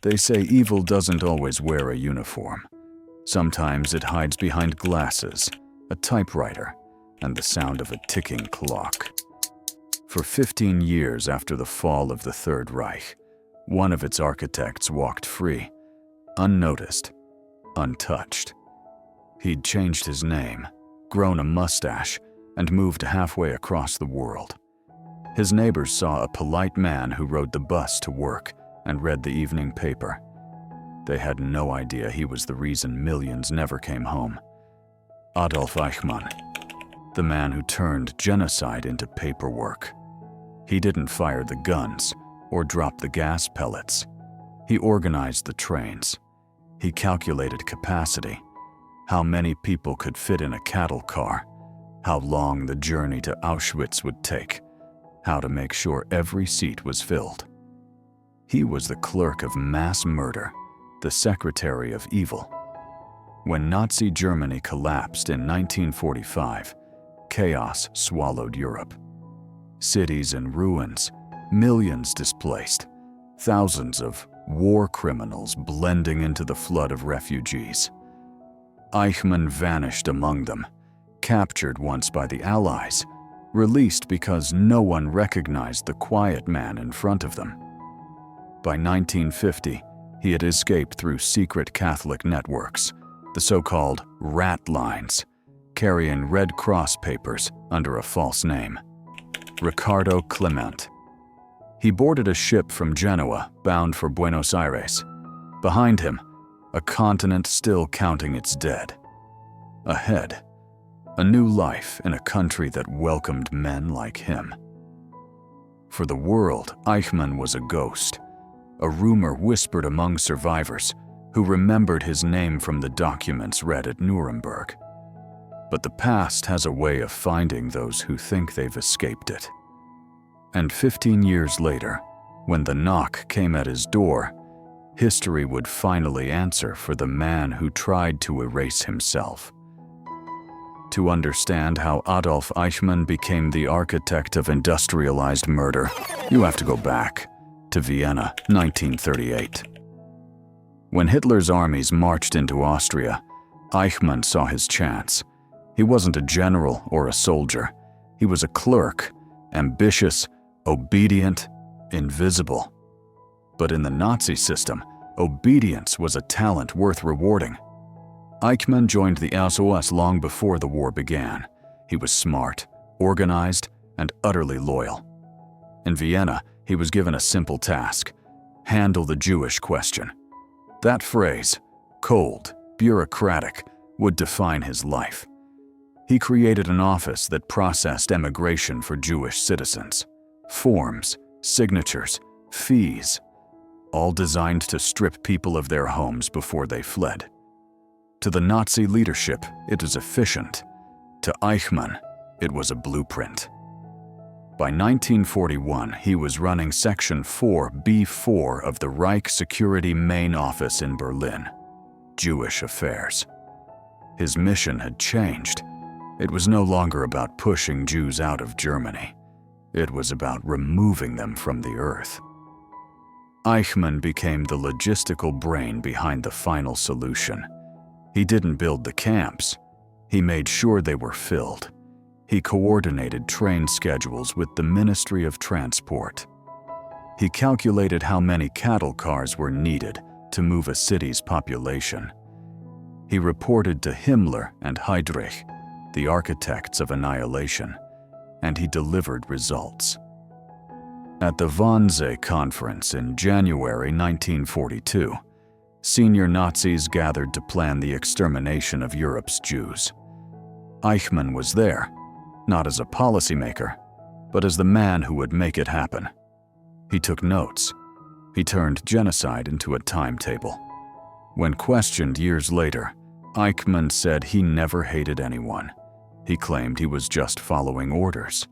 They say evil doesn't always wear a uniform. Sometimes it hides behind glasses, a typewriter, and the sound of a ticking clock. For 15 years after the fall of the Third Reich, one of its architects walked free, unnoticed, untouched. He'd changed his name, grown a mustache, and moved halfway across the world. His neighbors saw a polite man who rode the bus to work and read the evening paper. They had no idea he was the reason millions never came home. Adolf Eichmann, the man who turned genocide into paperwork. He didn't fire the guns or drop the gas pellets. He organized the trains. He calculated capacity, how many people could fit in a cattle car, how long the journey to Auschwitz would take, how to make sure every seat was filled. He was the clerk of mass murder, the secretary of evil. When Nazi Germany collapsed in 1945, chaos swallowed Europe. Cities in ruins, millions displaced, thousands of war criminals blending into the flood of refugees. Eichmann vanished among them, captured once by the Allies, released because no one recognized the quiet man in front of them. By 1950, he had escaped through secret Catholic networks, the so-called rat lines, carrying Red Cross papers under a false name. Ricardo Clement. He boarded a ship from Genoa bound for Buenos Aires. Behind him, a continent still counting its dead. Ahead, a new life in a country that welcomed men like him. For the world, Eichmann was a ghost. A rumor whispered among survivors who remembered his name from the documents read at Nuremberg. But the past has a way of finding those who think they've escaped it. And 15 years later, when the knock came at his door, history would finally answer for the man who tried to erase himself. To understand how Adolf Eichmann became the architect of industrialized murder, you have to go back to Vienna, 1938. When Hitler's armies marched into Austria, Eichmann saw his chance. He wasn't a general or a soldier. He was a clerk, ambitious, obedient, invisible. But in the Nazi system, obedience was a talent worth rewarding. Eichmann joined the SOS long before the war began. He was smart, organized, and utterly loyal. In Vienna, he was given a simple task: handle the Jewish question. That phrase, cold, bureaucratic, would define his life. He created an office that processed emigration for Jewish citizens. Forms, signatures, fees, all designed to strip people of their homes before they fled. To the Nazi leadership, it was efficient. To Eichmann, it was a blueprint. By 1941, he was running Section 4B4 of the Reich Security Main Office in Berlin, Jewish affairs. His mission had changed. It was no longer about pushing Jews out of Germany. It was about removing them from the earth. Eichmann became the logistical brain behind the final solution. He didn't build the camps. He made sure they were filled. He coordinated train schedules with the Ministry of Transport. He calculated how many cattle cars were needed to move a city's population. He reported to Himmler and Heydrich, the architects of annihilation, and he delivered results. At the Wannsee Conference in January 1942, senior Nazis gathered to plan the extermination of Europe's Jews. Eichmann was there, not as a policymaker, but as the man who would make it happen. He took notes. He turned genocide into a timetable. When questioned years later, Eichmann said he never hated anyone. He claimed he was just following orders.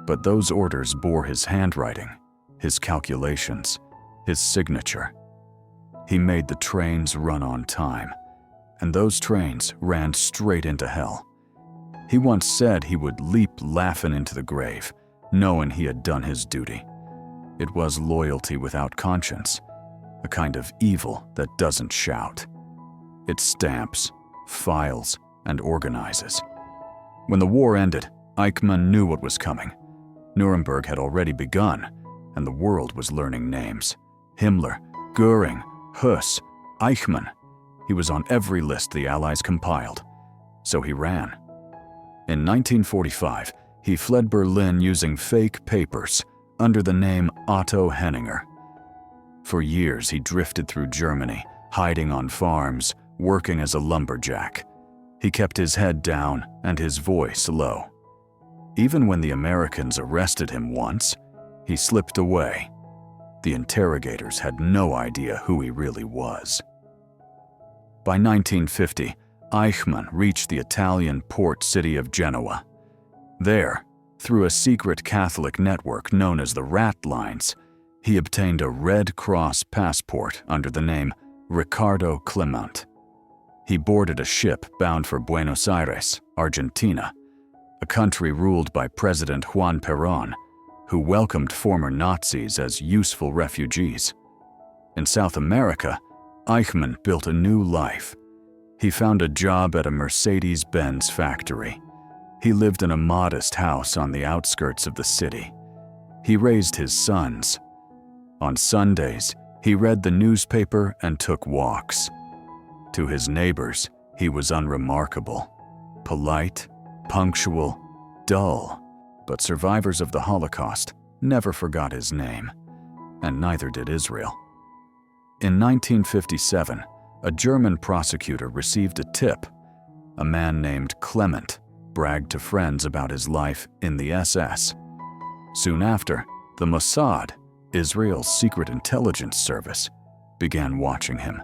But those orders bore his handwriting, his calculations, his signature. He made the trains run on time, and those trains ran straight into hell. He once said he would leap laughing into the grave, knowing he had done his duty. It was loyalty without conscience, a kind of evil that doesn't shout. It stamps, files, and organizes. When the war ended, Eichmann knew what was coming. Nuremberg had already begun, and the world was learning names. Himmler, Göring, Höss, Eichmann. He was on every list the Allies compiled. So he ran. In 1945, he fled Berlin using fake papers under the name Otto Henninger. For years, he drifted through Germany, hiding on farms, working as a lumberjack. He kept his head down and his voice low. Even when the Americans arrested him once, he slipped away. The interrogators had no idea who he really was. By 1950, Eichmann reached the Italian port city of Genoa. There, through a secret Catholic network known as the Rat Lines, he obtained a Red Cross passport under the name Riccardo Clement. He boarded a ship bound for Buenos Aires, Argentina, a country ruled by President Juan Perón, who welcomed former Nazis as useful refugees. In South America, Eichmann built a new life. He found a job at a Mercedes-Benz factory. He lived in a modest house on the outskirts of the city. He raised his sons. On Sundays, he read the newspaper and took walks. To his neighbors, he was unremarkable, polite, punctual, dull, but survivors of the Holocaust never forgot his name, and neither did Israel. In 1957, a German prosecutor received a tip. A man named Clement bragged to friends about his life in the SS. Soon after, the Mossad, Israel's secret intelligence service, began watching him.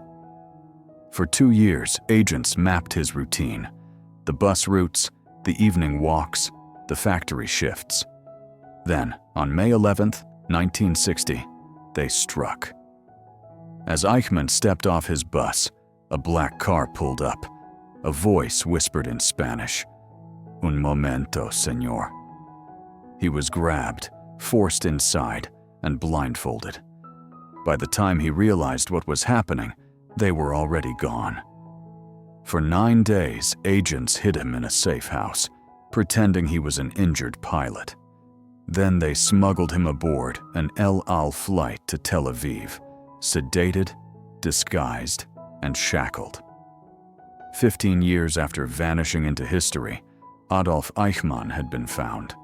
For 2 years, agents mapped his routine: the bus routes, the evening walks, the factory shifts. Then, on May 11, 1960, they struck. As Eichmann stepped off his bus, a black car pulled up. A voice whispered in Spanish, "Un momento, señor." He was grabbed, forced inside, and blindfolded. By the time he realized what was happening, they were already gone. For 9 days, agents hid him in a safe house, pretending he was an injured pilot. Then they smuggled him aboard an El Al flight to Tel Aviv, sedated, disguised, and shackled. 15 years after vanishing into history, Adolf Eichmann had been found.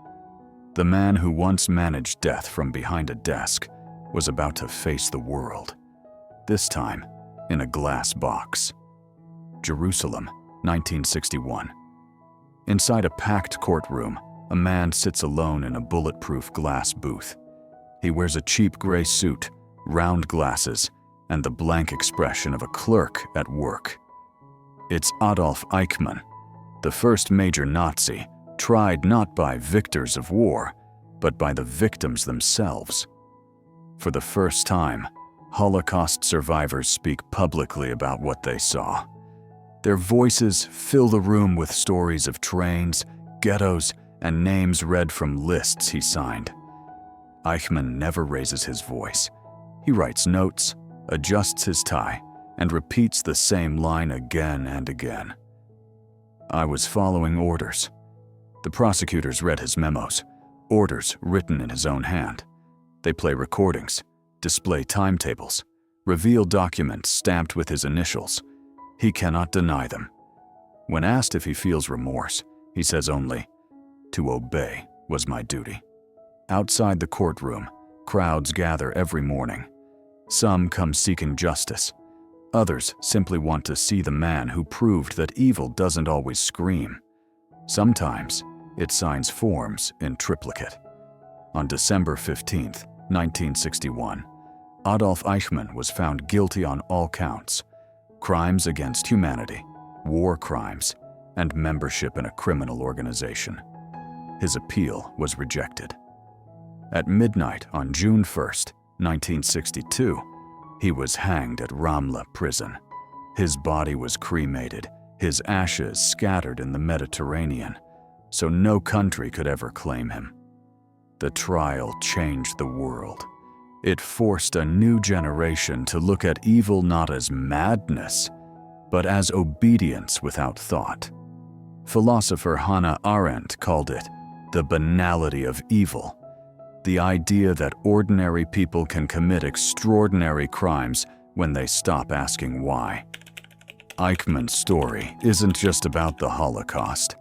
The man who once managed death from behind a desk was about to face the world, this time in a glass box. Jerusalem, 1961. Inside a packed courtroom, a man sits alone in a bulletproof glass booth. He wears a cheap gray suit, round glasses, and the blank expression of a clerk at work. It's Adolf Eichmann, the first major Nazi, tried not by victors of war, but by the victims themselves. For the first time, Holocaust survivors speak publicly about what they saw. Their voices fill the room with stories of trains, ghettos, and names read from lists he signed. Eichmann never raises his voice. He writes notes, adjusts his tie, and repeats the same line again and again. "I was following orders." The prosecutors read his memos, orders written in his own hand. They play recordings, display timetables, reveal documents stamped with his initials. He cannot deny them. When asked if he feels remorse, he says only, "To obey was my duty." Outside the courtroom, crowds gather every morning. Some come seeking justice. Others simply want to see the man who proved that evil doesn't always scream. Sometimes, it signs forms in triplicate. On December 15, 1961, Adolf Eichmann was found guilty on all counts: crimes against humanity, war crimes, and membership in a criminal organization. His appeal was rejected. At midnight on June 1, 1962, he was hanged at Ramla prison. His body was cremated, his ashes scattered in the Mediterranean, so no country could ever claim him. The trial changed the world. It forced a new generation to look at evil not as madness, but as obedience without thought. Philosopher Hannah Arendt called it the banality of evil, the idea that ordinary people can commit extraordinary crimes when they stop asking why. Eichmann's story isn't just about the Holocaust.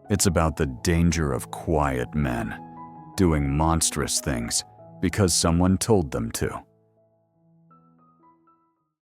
It's about the danger of quiet men doing monstrous things because someone told them to.